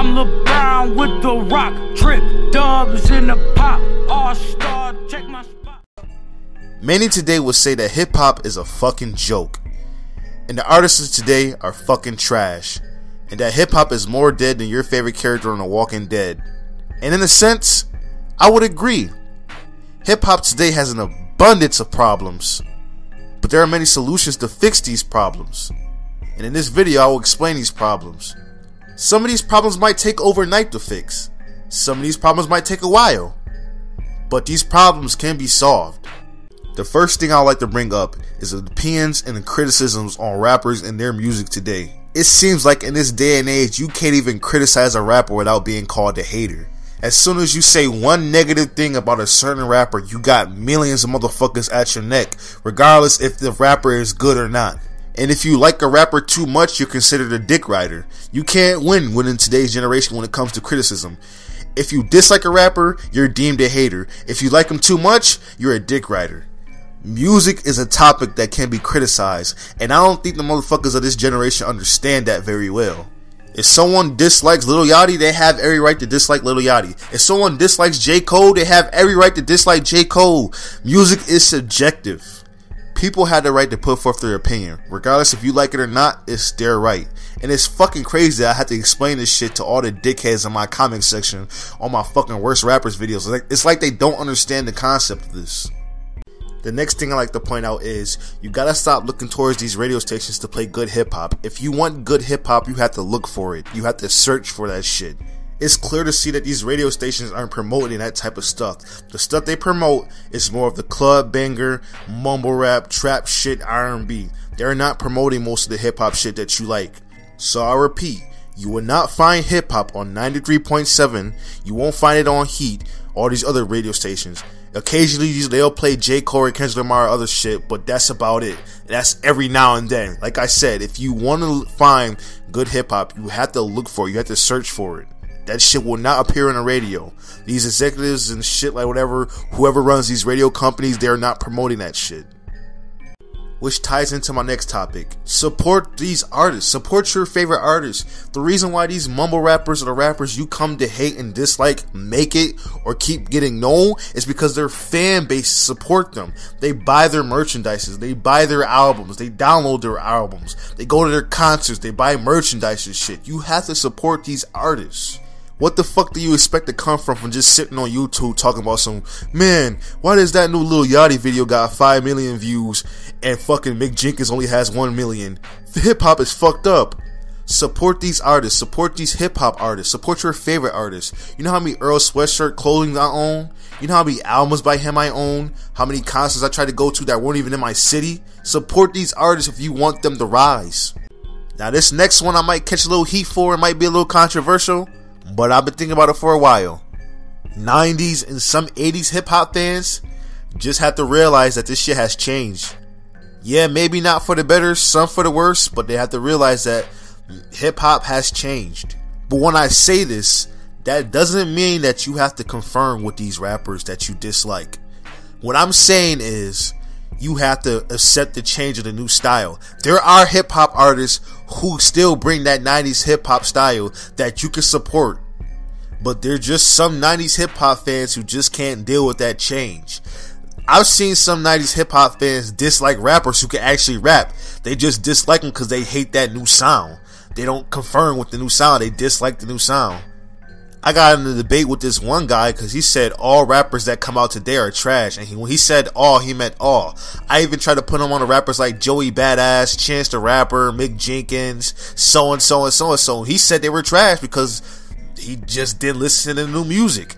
I'm LeBron with the rock. Drip dubs in the pop. All-star, check my spot. Many today would say that hip-hop is a fucking joke, and the artists today are fucking trash, and that hip-hop is more dead than your favorite character on The Walking Dead. And in a sense, I would agree. Hip-hop today has an abundance of problems, but there are many solutions to fix these problems. And in this video, I will explain these problems. Some of these problems might take overnight to fix. Some of these problems might take a while. But these problems can be solved. The first thing I'd like to bring up is the opinions and the criticisms on rappers and their music today. It seems like in this day and age, you can't even criticize a rapper without being called a hater. As soon as you say one negative thing about a certain rapper, you got millions of motherfuckers at your neck, regardless if the rapper is good or not. And if you like a rapper too much, you're considered a dick rider. You can't win in today's generation when it comes to criticism. If you dislike a rapper, you're deemed a hater. If you like him too much, you're a dick rider. Music is a topic that can be criticized, and I don't think the motherfuckers of this generation understand that very well. If someone dislikes Lil Yachty, they have every right to dislike Lil Yachty. If someone dislikes J. Cole, they have every right to dislike J. Cole. Music is subjective. People have the right to put forth their opinion. Regardless if you like it or not, it's their right. And it's fucking crazy that I have to explain this shit to all the dickheads in my comment section on my fucking worst rappers videos. It's like they don't understand the concept of this. The next thing I like to point out is you gotta stop looking towards these radio stations to play good hip hop. If you want good hip hop, you have to look for it. You have to search for that shit. It's clear to see that these radio stations aren't promoting that type of stuff. The stuff they promote is more of the club banger, mumble rap, trap shit, R&B. They're not promoting most of the hip hop shit that you like. So I repeat, you will not find hip hop on 93.7. You won't find it on Heat or these other radio stations. Occasionally they'll play J. Cole, Kendrick Lamar, other shit, but that's about it. That's every now and then. Like I said, if you want to find good hip hop, you have to look for it. You have to search for it. That shit will not appear on the radio. These executives and shit like whatever, whoever runs these radio companies, they're not promoting that shit. Which ties into my next topic. Support these artists. Support your favorite artists. The reason why these mumble rappers or the rappers you come to hate and dislike make it or keep getting known is because their fan base support them. They buy their merchandises. They buy their albums. They download their albums. They go to their concerts. They buy merchandise and shit. You have to support these artists. What the fuck do you expect to come from just sitting on YouTube talking about some, man, why does that new Lil Yachty video got 5 million views and fucking Mick Jenkins only has 1 million? Hip hop is fucked up. Support these artists. Support these hip hop artists. Support your favorite artists. You know how many Earl Sweatshirt clothing I own? You know how many albums by him I own? How many concerts I tried to go to that weren't even in my city? Support these artists if you want them to rise. Now this next one I might catch a little heat for. It might be a little controversial, but I've been thinking about it for a while. 90s and some 80s hip-hop fans just have to realize that this shit has changed. Yeah, maybe not for the better, some for the worse, but they have to realize that hip-hop has changed. But when I say this, that doesn't mean that you have to confirm with these rappers that you dislike. What I'm saying is, you have to accept the change of the new style. There are hip-hop artists who still bring that 90s hip-hop style that you can support. But there are just some 90s hip-hop fans who just can't deal with that change. I've seen some 90s hip-hop fans dislike rappers who can actually rap. They just dislike them because they hate that new sound. They don't confirm with the new sound. They dislike the new sound. I got in a debate with this one guy because he said all rappers that come out today are trash. And when he said all, he meant all. I even tried to put him on the rappers like Joey Badass, Chance the Rapper, Mick Jenkins, so-and-so and so-and-so. He said they were trash because he just didn't listen to new music.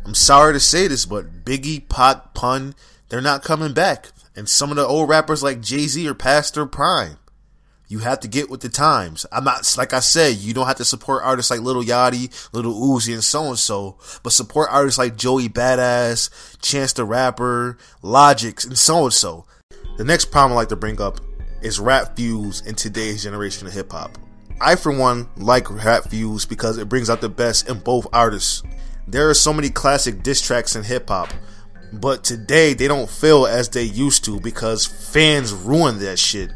I'm sorry to say this, but Biggie, Pac, Pun, they're not coming back. And some of the old rappers like Jay-Z are past their prime. You have to get with the times. I'm not, like I said, you don't have to support artists like Lil Yachty, Lil Uzi, and so-and-so, but support artists like Joey Badass, Chance the Rapper, Logic, and so-and-so. The next problem I like to bring up is rap views in today's generation of hip-hop. I, for one, like rap views because it brings out the best in both artists. There are so many classic diss tracks in hip-hop, but today they don't feel as they used to because fans ruined that shit.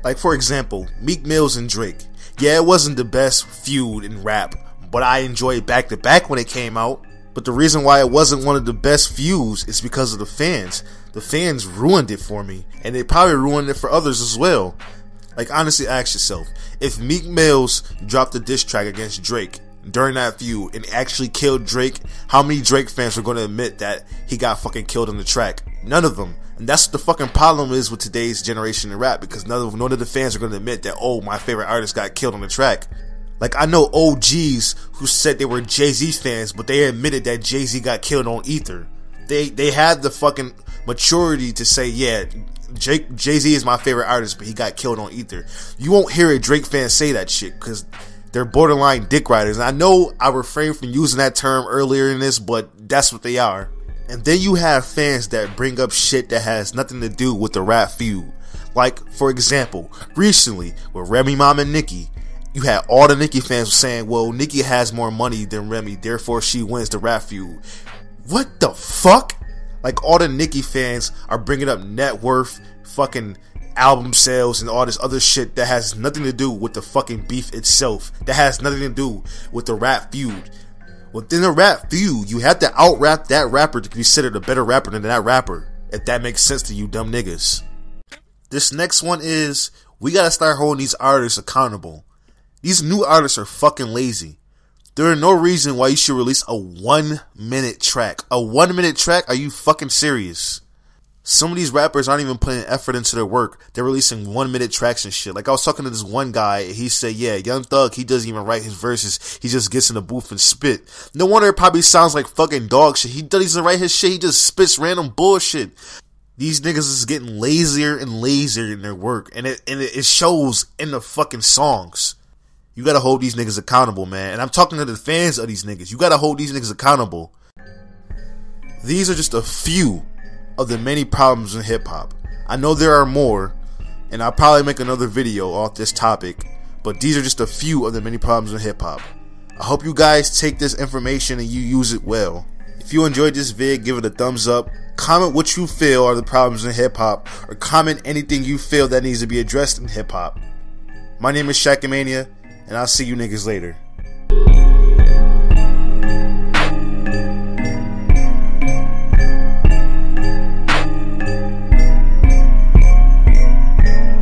Like, for example, Meek Mills and Drake. Yeah, it wasn't the best feud in rap, but I enjoyed back to back when it came out. But the reason why it wasn't one of the best views is because of the fans. The fans ruined it for me, and they probably ruined it for others as well. Like, honestly, ask yourself, if Meek Mills dropped a diss track against Drake during that feud and actually killed Drake, how many Drake fans are going to admit that he got fucking killed on the track? None of them. And that's what the fucking problem is with today's generation in rap, because none of the fans are going to admit that, oh, my favorite artist got killed on the track. Like, I know OGs who said they were Jay-Z fans, but they admitted that Jay-Z got killed on Ether. They had the fucking maturity to say, yeah, Jay-Z is my favorite artist, but he got killed on Ether. You won't hear a Drake fan say that shit, because they're borderline dick riders. And I know I refrained from using that term earlier in this, but that's what they are. And then you have fans that bring up shit that has nothing to do with the rap feud. Like, for example, recently, with Remy Ma and Nicki, you had all the Nicki fans saying, well, Nicki has more money than Remy, therefore she wins the rap feud. What the fuck? Like, all the Nicki fans are bringing up net worth, fucking album sales, and all this other shit that has nothing to do with the fucking beef itself. That has nothing to do with the rap feud. Within the rap feud, you have to out-rap that rapper to be considered a better rapper than that rapper. If that makes sense to you dumb niggas. This next one is, we gotta start holding these artists accountable. These new artists are fucking lazy. There is no reason why you should release a 1-minute track. A 1-minute track? Are you fucking serious? Some of these rappers aren't even putting effort into their work. They're releasing 1-minute tracks and shit. Like, I was talking to this one guy, and he said, yeah, Young Thug, he doesn't even write his verses. He just gets in the booth and spit. No wonder it probably sounds like fucking dog shit. He doesn't write his shit. He just spits random bullshit. These niggas is getting lazier and lazier in their work, and it shows in the fucking songs. You gotta hold these niggas accountable, man. And I'm talking to the fans of these niggas. You gotta hold these niggas accountable. These are just a few of the many problems in hip-hop. I know there are more, and I'll probably make another video off this topic, but these are just a few of the many problems in hip-hop. I hope you guys take this information and you use it well. If you enjoyed this vid, give it a thumbs up. Comment what you feel are the problems in hip-hop, or comment anything you feel that needs to be addressed in hip-hop. My name is Shakamania, and I'll see you niggas later.